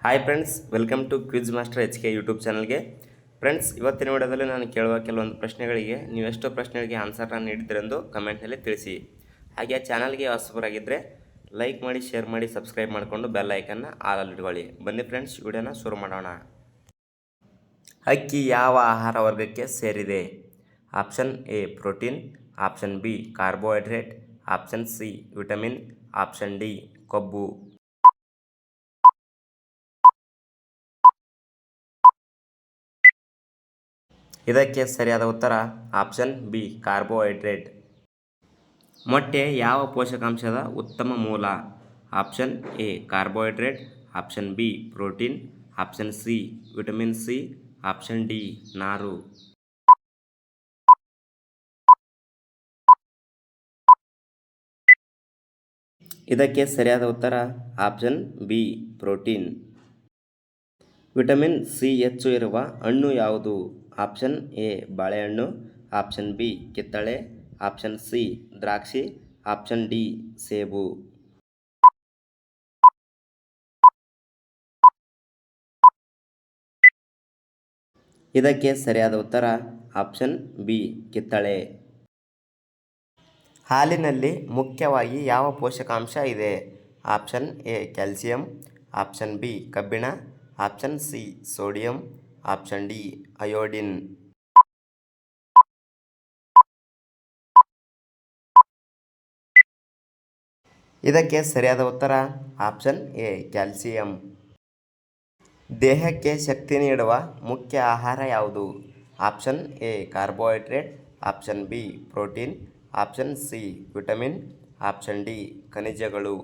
Hi friends, welcome to quiz master HK YouTube ಚಾನಲ್ಗೆ. Friends, ಇವತ್ತಿನ ವಿಡಿಯೋದಲ್ಲಿ ನಾನು ಕೇಳುವ ಕೆಲವೊಂದು ಪ್ರಶ್ನೆಗಳಿಗೆ ನೀವೆಷ್ಟು ಪ್ರಶ್ನೆಗಳಿಗೆ ಆನ್ಸರ್ನ ನೀಡಿದ್ದೀರೆಂದು ಕಮೆಂಟ್ನಲ್ಲಿ ತಿಳಿಸಿ. ಹಾಗೆ ಚಾನಲ್ಗೆ ಹೊಸಬರಾಗಿದ್ದರೆ ಲೈಕ್ ಮಾಡಿ, ಶೇರ್ ಮಾಡಿ, ಸಬ್ಸ್ಕ್ರೈಬ್ ಮಾಡಿಕೊಂಡು ಬೆಲ್ ಐಕನ್ನ ಆಲ್ ಇಟ್ಕೊಳ್ಳಿ. ಬನ್ನಿ ಫ್ರೆಂಡ್ಸ್, ವಿಡಿಯೋನ ಶುರು ಮಾಡೋಣ. ಅಕ್ಕಿ ಯಾವ ಆಹಾರ ವರ್ಗಕ್ಕೆ ಸೇರಿದೆ? Option A protein, option B carbohydrate, option C vitamin, option D ಕೊಬ್ಬು. ಇದಕ್ಕೆ ಸರಿಯಾದ ಉತ್ತರ ಆಪ್ಷನ್ ಬಿ ಕಾರ್ಬೋಹೈಡ್ರೇಟ್. ಮೊಟ್ಟೆ ಯಾವ ಪೋಷಕಾಂಶದ ಉತ್ತಮ ಮೂಲ? Option A carbohydrate, option B protein, option C vitamin C, option D ನಾರು. ಇದಕ್ಕೆ ಸರಿಯಾದ ಉತ್ತರ option B protein. Vitamin C ಹೆಚ್ಚು ಇರುವ ಹಣ್ಣು ಯಾವುದು? ಆಪ್ಷನ್ ಎ ಬಾಳೆಹಣ್ಣು, ಆಪ್ಷನ್ ಬಿ ಕಿತ್ತಳೆ, ಆಪ್ಷನ್ ಸಿ ದ್ರಾಕ್ಷಿ, ಆಪ್ಷನ್ ಡಿ ಸೇಬು. ಇದಕ್ಕೆ ಸರಿಯಾದ ಉತ್ತರ ಆಪ್ಷನ್ ಬಿ ಕಿತ್ತಳೆ. ಹಾಲಿನಲ್ಲಿ ಮುಖ್ಯವಾಗಿ ಯಾವ ಪೋಷಕಾಂಶ ಇದೆ? Option A calcium, option B ಕಬ್ಬಿಣ, option C sodium, option D iodine. ಇದಕ್ಕೆ ಸರಿಯಾದ ಉತ್ತರ ಆಪ್ಷನ್ ಎ ಕ್ಯಾಲ್ಸಿಯಂ. ದೇಹಕ್ಕೆ ಶಕ್ತಿ ನೀಡುವ ಮುಖ್ಯ ಆಹಾರ ಯಾವುದು? Option A carbohydrate, option B protein, option C vitamin, option D ಖನಿಜಗಳು.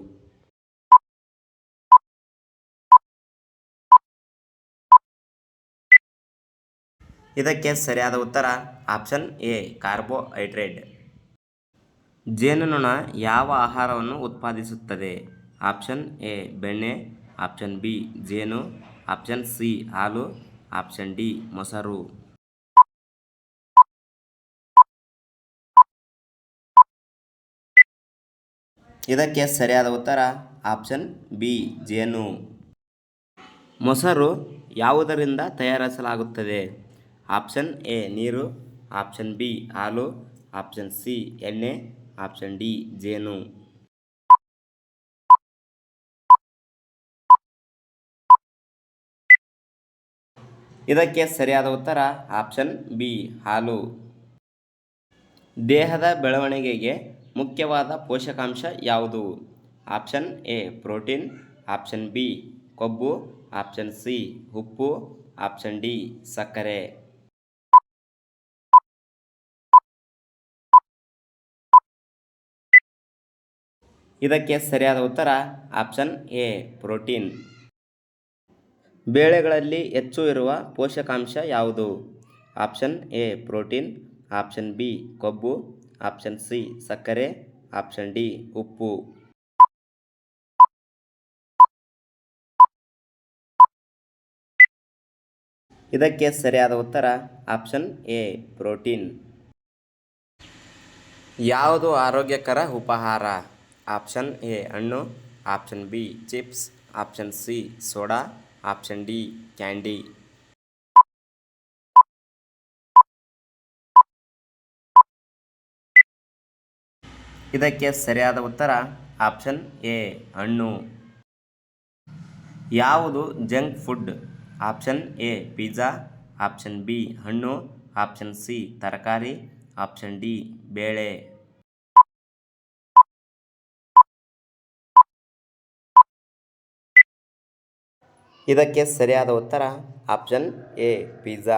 ಇದಕ್ಕೆ ಸರಿಯಾದ ಉತ್ತರ ಆಪ್ಷನ್ ಎ ಕಾರ್ಬೋಹೈಡ್ರೇಟ್. ಜೇನುನೊಣ ಯಾವ ಆಹಾರವನ್ನು ಉತ್ಪಾದಿಸುತ್ತದೆ? ಆಪ್ಷನ್ ಎ ಬೆಣ್ಣೆ, ಆಪ್ಷನ್ ಬಿ ಜೇನು, ಆಪ್ಷನ್ ಸಿ ಹಾಲು, ಆಪ್ಷನ್ ಡಿ ಮೊಸರು. ಇದಕ್ಕೆ ಸರಿಯಾದ ಉತ್ತರ ಆಪ್ಷನ್ ಬಿ ಜೇನು. ಮೊಸರು ಯಾವುದರಿಂದ ತಯಾರಿಸಲಾಗುತ್ತದೆ? ಆಪ್ಷನ್ ಎ ನೀರು, ಆಪ್ಷನ್ ಬಿ ಹಾಲು, ಆಪ್ಷನ್ ಸಿ ಎಣ್ಣೆ, ಆಪ್ಷನ್ ಡಿ ಜೇನು. ಇದಕ್ಕೆ ಸರಿಯಾದ ಉತ್ತರ ಆಪ್ಷನ್ ಬಿ ಹಾಲು. ದೇಹದ ಬೆಳವಣಿಗೆಗೆ ಮುಖ್ಯವಾದ ಪೋಷಕಾಂಶ ಯಾವುದು? Option A protein, option B ಕೊಬ್ಬು, ಆಪ್ಷನ್ ಸಿ ಉಪ್ಪು, ಆಪ್ಷನ್ ಡಿ ಸಕ್ಕರೆ. ಇದಕ್ಕೆ ಸರಿಯಾದ ಉತ್ತರ ಆಪ್ಷನ್ ಎ ಪ್ರೋಟೀನ್. ಬೇಳೆಗಳಲ್ಲಿ ಹೆಚ್ಚು ಇರುವ ಪೋಷಕಾಂಶ ಯಾವುದು? Option A protein, option B ಕೊಬ್ಬು, ಆಪ್ಷನ್ ಸಿ ಸಕ್ಕರೆ, ಆಪ್ಷನ್ ಡಿ ಉಪ್ಪು. ಇದಕ್ಕೆ ಸರಿಯಾದ ಉತ್ತರ ಆಪ್ಷನ್ ಎ ಪ್ರೋಟೀನ್. ಯಾವುದು ಆರೋಗ್ಯಕರ ಉಪಹಾರ? ಆಪ್ಷನ್ ಎ ಹಣ್ಣು, option B chips, option C soda, option D candy. ಇದಕ್ಕೆ ಸರಿಯಾದ ಉತ್ತರ ಆಪ್ಷನ್ ಎ ಹಣ್ಣು. ಯಾವುದು junk food? Option A pizza, option B ಹಣ್ಣು, ಆಪ್ಷನ್ ಸಿ ತರಕಾರಿ, ಆಪ್ಷನ್ ಡಿ ಬೇಳೆ. ಇದಕ್ಕೆ ಸರಿಯಾದ ಉತ್ತರ ಆಪ್ಷನ್ ಎ ಪಿಜ್ಜಾ.